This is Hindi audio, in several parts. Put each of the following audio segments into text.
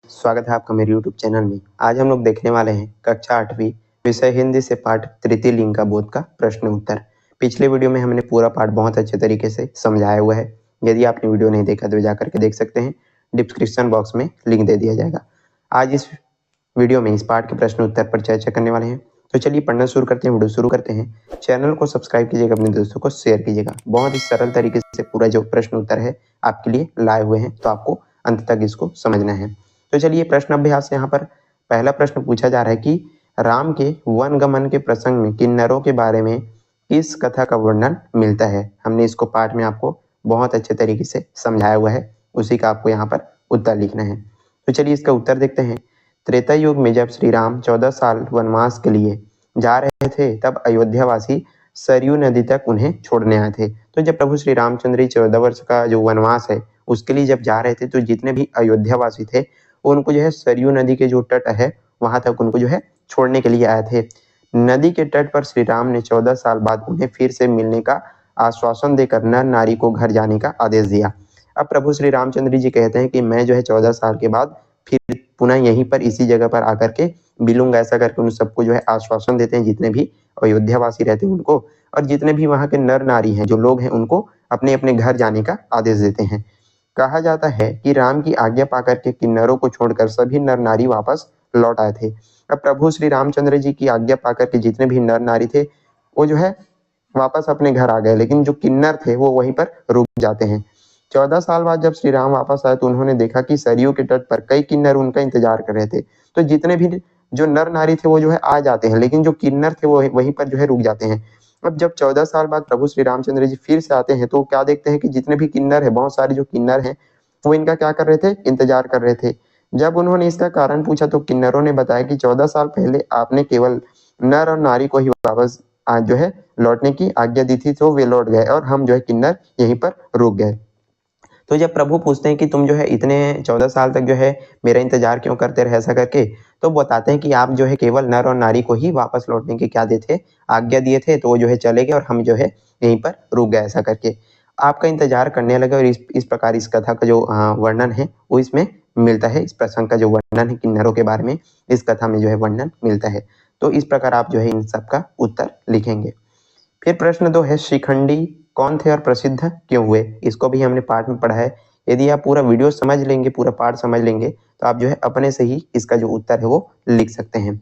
स्वागत है आपका मेरे YouTube चैनल में। आज हम लोग देखने वाले हैं कक्षा 8वीं विषय हिंदी से पाठ तृतीय लिंग का बोध का प्रश्न उत्तर। पिछले वीडियो में हमने पूरा पाठ बहुत अच्छे तरीके से समझाया हुआ है। यदि आपने वीडियो नहीं देखा तो जाकर के देख सकते हैं, डिस्क्रिप्शन बॉक्स में लिंक दे दिया जाएगा। आज इस वीडियो में इस पाठ के प्रश्न उत्तर पर चर्चा करने वाले हैं। तो चलिए पढ़ना शुरू करते हैं, वीडियो शुरू करते हैं। चैनल को सब्सक्राइब कीजिएगा, अपने दोस्तों को शेयर कीजिएगा। बहुत ही सरल तरीके से पूरा जो प्रश्न उत्तर है आपके लिए लाए हुए हैं, तो आपको अंत तक इसको समझना है। तो चलिए प्रश्न अभ्यास यहाँ पर पहला प्रश्न पूछा जा रहा है कि राम के वनगमन के प्रसंग में किन्नरों के बारे में किस कथा का वर्णन मिलता है। हमने इसको पाठ में आपको बहुत अच्छे तरीके से समझाया हुआ है, उसी का आपको यहाँ पर उत्तर लिखना है। तो चलिए इसका उत्तर देखते हैं। त्रेता युग में जब श्री राम 14 साल वनवास के लिए जा रहे थे, तब अयोध्यावासी सरयू नदी तक उन्हें छोड़ने आए थे। तो जब प्रभु श्री रामचंद्र जी 14 वर्ष का जो वनवास है उसके लिए जब जा रहे थे, तो जितने भी अयोध्यावासी थे उनको जो है सरयू नदी के जो तट है वहां तक उनको जो है छोड़ने के लिए आए थे। नदी के तट पर श्री राम ने 14 साल बाद उन्हें फिर से मिलने का आश्वासन देकर नर नारी को घर जाने का आदेश दिया। अब प्रभु श्री रामचंद्र जी कहते हैं कि मैं जो है 14 साल के बाद फिर पुनः यहीं पर इसी जगह पर आकर के मिलूंगा, ऐसा करके उन सबको जो है आश्वासन देते हैं, जितने भी अयोध्यावासी रहते हैं उनको, और जितने भी वहां के नर नारी हैं जो लोग हैं उनको अपने अपने घर जाने का आदेश देते हैं। कहा जाता है कि राम की आज्ञा पाकर के किन्नरों को छोड़कर सभी नर नारी वापस लौट आए थे। अब प्रभु श्री रामचंद्र जी की आज्ञा पाकर के जितने भी नर नारी थे वो जो है वापस अपने घर आ गए, लेकिन जो किन्नर थे वो वहीं पर रुक जाते हैं। 14 साल बाद जब श्री राम वापस आए तो उन्होंने देखा कि सरयू के तट पर कई किन्नर उनका इंतजार कर रहे थे। तो जितने भी जो नर नारी थे वो जो है आ जाते हैं, लेकिन जो किन्नर थे वो वहीं पर जो है रुक जाते हैं। अब जब 14 साल बाद प्रभु श्री रामचंद्र जी फिर से आते हैं तो क्या देखते हैं कि जितने भी किन्नर है, बहुत सारे जो किन्नर हैं वो इनका क्या कर रहे थे, इंतजार कर रहे थे। जब उन्होंने इसका कारण पूछा तो किन्नरों ने बताया कि 14 साल पहले आपने केवल नर और नारी को ही वापस आज जो है लौटने की आज्ञा दी थी, तो वे लौट गए और हम जो है किन्नर यहीं पर रुक गए। तो जब प्रभु पूछते हैं कि तुम जो है इतने 14 साल तक जो है मेरा इंतजार क्यों करते रहे ऐसा करके, तो बताते हैं कि आप जो है केवल नर और नारी को ही वापस लौटने की क्या दिए थे, आज्ञा दिए थे, तो वो जो है चले गए और हम जो है यहीं पर रुक गए ऐसा करके। आपका इंतजार करने लगे और इस प्रकार इस कथा का जो वर्णन है वो इसमें मिलता है। इस प्रसंग का जो वर्णन है किन्नरों के बारे में इस कथा में जो है वर्णन मिलता है। तो इस प्रकार आप जो है इन सब का उत्तर लिखेंगे। फिर प्रश्न 2 है, शिखंडी कौन थे और प्रसिद्ध क्यों हुए। इसको भी हमने पाठ में पढ़ा है। यदि आप पूरा वीडियो समझ लेंगे, पूरा पाठ समझ लेंगे, तो आप जो है अपने से ही इसका जो उत्तर है वो लिख सकते हैं।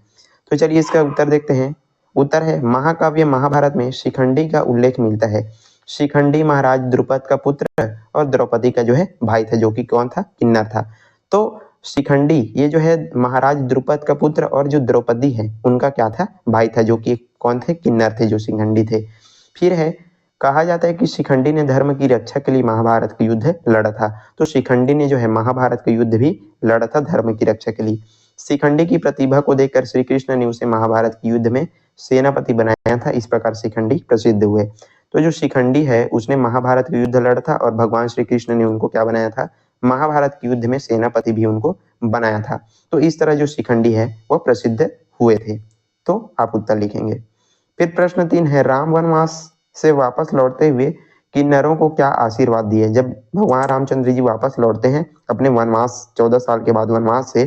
तो चलिए इसका उत्तर देखते हैं। उत्तर है, महाकाव्य महाभारत में शिखंडी का उल्लेख मिलता है। शिखंडी महाराज द्रुपद का पुत्र और द्रौपदी का जो है भाई था, जो कि कौन था, किन्नर था। तो शिखंडी ये जो है महाराज द्रुपद का पुत्र और जो द्रौपदी है उनका क्या था, भाई था, जो कि कौन थे, किन्नर थे, जो शिखंडी थे। फिर है, कहा जाता है कि शिखंडी ने धर्म की रक्षा के लिए महाभारत का युद्ध लड़ा था। तो शिखंडी ने जो है महाभारत का युद्ध भी लड़ा था धर्म की रक्षा के लिए। शिखंडी की प्रतिभा को देखकर श्री कृष्ण ने उसे महाभारत के युद्ध में सेनापति बनाया था। इस प्रकार शिखंडी प्रसिद्ध हुए। तो जो शिखंडी है उसने महाभारत का युद्ध लड़ा था और भगवान श्री कृष्ण ने उनको क्या बनाया था, महाभारत के युद्ध में सेनापति भी उनको बनाया था। तो इस तरह जो शिखंडी है वो प्रसिद्ध हुए थे। तो आप उत्तर लिखेंगे। फिर प्रश्न 3 है, राम वनवास से वापस लौटते हुए किन्नरों को क्या आशीर्वाद दिए। जब भगवान रामचंद्र जी वापस लौटते हैं अपने वनवास 14 साल के बाद वनवास से,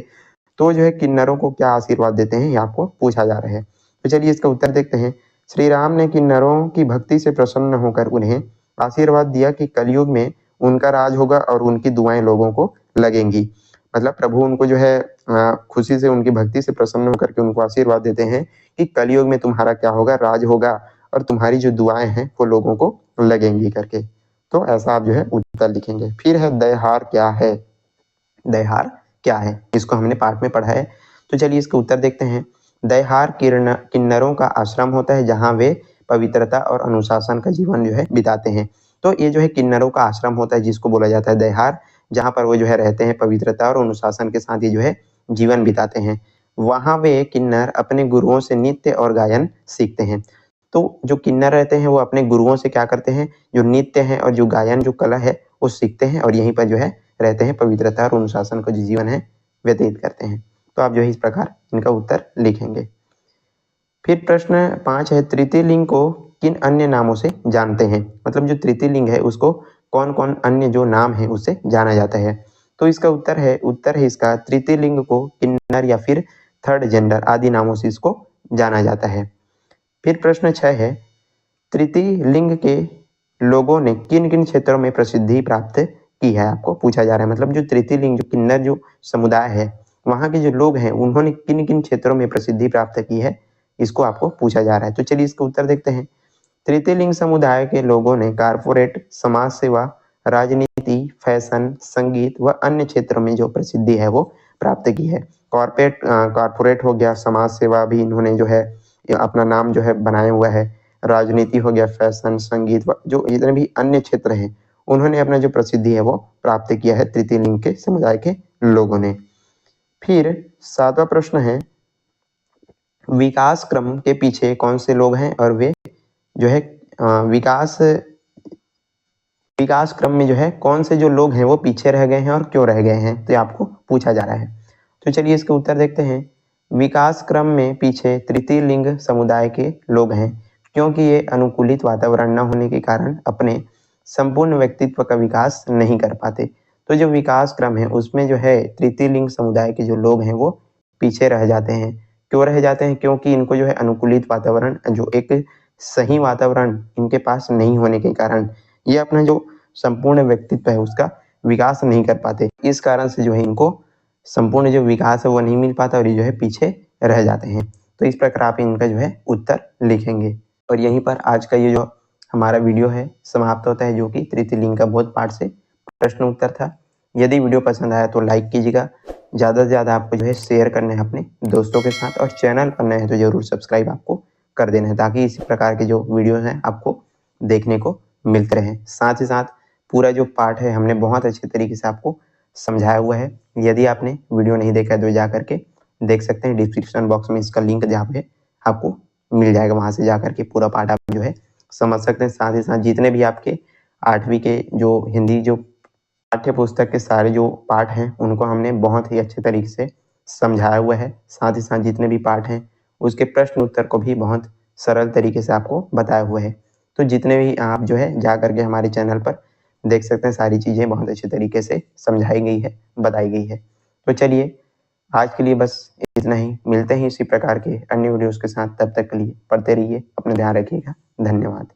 तो जो है किन्नरों को क्या आशीर्वाद देते हैं, ये आपको पूछा जा रहा है। तो चलिए इसका उत्तर देखते हैं। श्री राम ने किन्नरों की भक्ति से प्रसन्न होकर उन्हें आशीर्वाद दिया कि कलयुग में उनका राज होगा और उनकी दुआएं लोगों को लगेंगी। मतलब प्रभु उनको जो है खुशी से, उनकी भक्ति से प्रसन्न होकर के उनको आशीर्वाद देते हैं कि कलयुग में तुम्हारा क्या होगा, राज होगा और तुम्हारी जो दुआएं हैं वो लोगों को लगेंगी करके। तो ऐसा आप जो है उत्तर लिखेंगे। फिर है, दयहार क्या है। दयहार क्या है, इसको हमने पाठ में पढ़ा है। तो चलिए इसका उत्तर देखते हैं। दयहार किन्नरों का आश्रम होता है जहाँ वे पवित्रता और अनुशासन का जीवन जो है बिताते हैं। तो ये जो है किन्नरों का आश्रम होता है जिसको बोला जाता है दयहार, जहाँ पर वो जो है रहते हैं, पवित्रता और अनुशासन के साथ ये जो है जीवन बिताते हैं। वहाँ वे किन्नर अपने गुरुओं से नृत्य और गायन सीखते हैं। तो जो किन्नर रहते हैं वो अपने गुरुओं से क्या करते हैं, जो नृत्य है और जो गायन जो कला है वो सीखते हैं और यहीं पर जो है रहते हैं, पवित्रता और अनुशासन का जो जीवन है व्यतीत करते हैं। तो आप जो है इस प्रकार इनका उत्तर लिखेंगे। फिर प्रश्न 5 है, तृतीय लिंग को किन अन्य नामों से जानते हैं। मतलब जो तृतीय लिंग है उसको कौन कौन अन्य जो नाम है उससे जाना जाता है। तो इसका उत्तर है इसका तृतीय लिंग को किन्नर या फिर थर्ड जेंडर आदि नामों से इसको जाना जाता है। फिर प्रश्न 6 है, तृतीय लिंग के लोगों ने किन किन क्षेत्रों में प्रसिद्धि प्राप्त की है, आपको पूछा जा रहा है। मतलब जो तृतीय लिंग जो किन्नर जो समुदाय है वहाँ के जो लोग हैं उन्होंने किन किन क्षेत्रों में प्रसिद्धि प्राप्त की है, इसको आपको पूछा जा रहा है। तो चलिए इसका उत्तर देखते हैं। तृतीय लिंग समुदाय के लोगों ने कारपोरेट, समाज सेवा, राजनीति, फैशन, संगीत व अन्य क्षेत्रों में जो प्रसिद्धि है वो प्राप्त की है। कॉर्पोरेट हो गया, समाज सेवा भी इन्होंने जो है अपना नाम जो है बनाया हुआ है, राजनीति हो गया, फैशन, संगीत जो जितने भी अन्य क्षेत्र हैं उन्होंने अपना जो प्रसिद्धि है वो प्राप्त किया है तृतीय लिंग के समुदाय के लोगों ने। फिर 7वां प्रश्न है, विकास क्रम के पीछे कौन से लोग हैं और वे जो है विकास क्रम में जो है कौन से जो लोग हैं वो पीछे रह गए हैं और क्यों रह गए हैं, तो ये आपको पूछा जा रहा है। तो चलिए इसके उत्तर देखते हैं। विकास क्रम में पीछे तृतीय लिंग समुदाय के लोग हैं क्योंकि ये अनुकूलित वातावरण न होने के कारण अपने संपूर्ण व्यक्तित्व का विकास नहीं कर पाते। तो जो विकास क्रम है उसमें जो है तृतीय लिंग समुदाय के जो लोग हैं वो पीछे रह जाते हैं। क्यों रह जाते हैं? क्योंकि इनको जो है अनुकूलित वातावरण, जो एक सही वातावरण इनके पास नहीं होने के कारण ये अपना जो संपूर्ण व्यक्तित्व है उसका विकास नहीं कर पाते। इस कारण से जो है इनको संपूर्ण जो विकास है वो नहीं मिल पाता और ये जो है पीछे रह जाते हैं। तो इस प्रकार आप इनका जो है उत्तर लिखेंगे। और यहीं पर आज का ये जो हमारा वीडियो है समाप्त होता है, जो कि तृतीय लिंग का बोध पाठ से प्रश्न उत्तर था। यदि वीडियो पसंद आया तो लाइक कीजिएगा, ज़्यादा से ज़्यादा आपको जो है शेयर करना है अपने दोस्तों के साथ, और चैनल पर नए हैं तो जरूर सब्सक्राइब आपको कर देना है ताकि इसी प्रकार के जो वीडियो हैं आपको देखने को मिलते रहें। साथ ही साथ पूरा जो पाठ है हमने बहुत अच्छे तरीके से आपको समझाया हुआ है। यदि आपने वीडियो नहीं देखा है तो जा करके देख सकते हैं, डिस्क्रिप्शन बॉक्स में इसका लिंक जहाँ पे आपको मिल जाएगा, वहाँ से जा करके पूरा पाठ आप जो है समझ सकते हैं। साथ ही साथ जितने भी आपके 8वीं के जो हिंदी जो पाठ्य पुस्तक के सारे जो पाठ हैं उनको हमने बहुत ही अच्छे तरीके से समझाया हुआ है। साथ ही साथ जितने भी पाठ हैं उसके प्रश्न उत्तर को भी बहुत सरल तरीके से आपको बताया हुआ है। तो जितने भी आप जो है जा करके हमारे चैनल पर देख सकते हैं, सारी चीज़ें बहुत अच्छे तरीके से समझाई गई है, बताई गई है। तो चलिए आज के लिए बस इतना ही, मिलते हैं इसी प्रकार के अन्य वीडियोस के साथ। तब तक के लिए पढ़ते रहिए, अपना ध्यान रखिएगा। धन्यवाद।